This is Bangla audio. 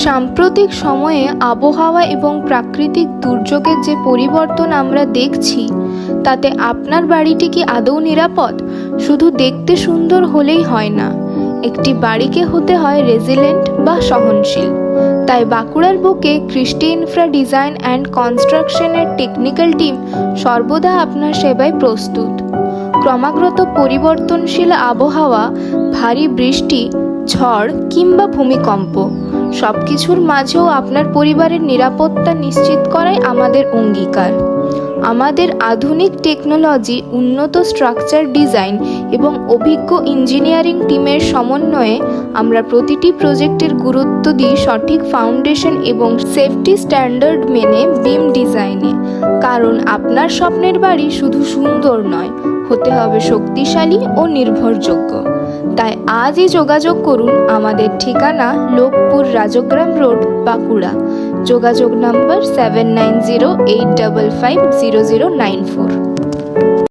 সাম্প্রতিক সময়ে আবহাওয়া এবং প্রাকৃতিক দুর্যোগের যে পরিবর্তন আমরা দেখছি, তাতে আপনার বাড়িটি কি আদৌ নিরাপদ? শুধু দেখতে সুন্দর হলেই হয় না, একটি বাড়িকে হতে হয় রেজিলেন্ট বা সহনশীল। তাই বাঁকুড়ার বুকে কৃষ্টি ইনফ্রা ডিজাইন অ্যান্ড কনস্ট্রাকশনের টেকনিক্যাল টিম সর্বদা আপনার সেবায় প্রস্তুত। ক্রমাগত পরিবর্তনশীল আবহাওয়া, ভারী বৃষ্টি, ঝড় কিংবা ভূমিকম্প সবকিছুর মাঝেও আপনার পরিবারের নিরাপত্তা নিশ্চিত করাই আমাদের অঙ্গীকার। আমাদের আধুনিক টেকনোলজি, উন্নত স্ট্রাকচার ডিজাইন এবং অভিজ্ঞ ইঞ্জিনিয়ারিং টিমের সমন্বয়ে আমরা প্রতিটি প্রজেক্টের গুরুত্ব দিই সঠিক ফাউন্ডেশন এবং সেফটি স্ট্যান্ডার্ড মেনে বিম ডিজাইনে। কারণ আপনার স্বপ্নের বাড়ি শুধু সুন্দর নয়, হতে হবে শক্তিশালী ও নির্ভরযোগ্য। তাই আজই যোগাযোগ করুন। আমাদের ঠিকানা লোকপুর রাজগ্রাম রোড, বাঁকুড়া। যোগাযোগ নম্বর 7908550094।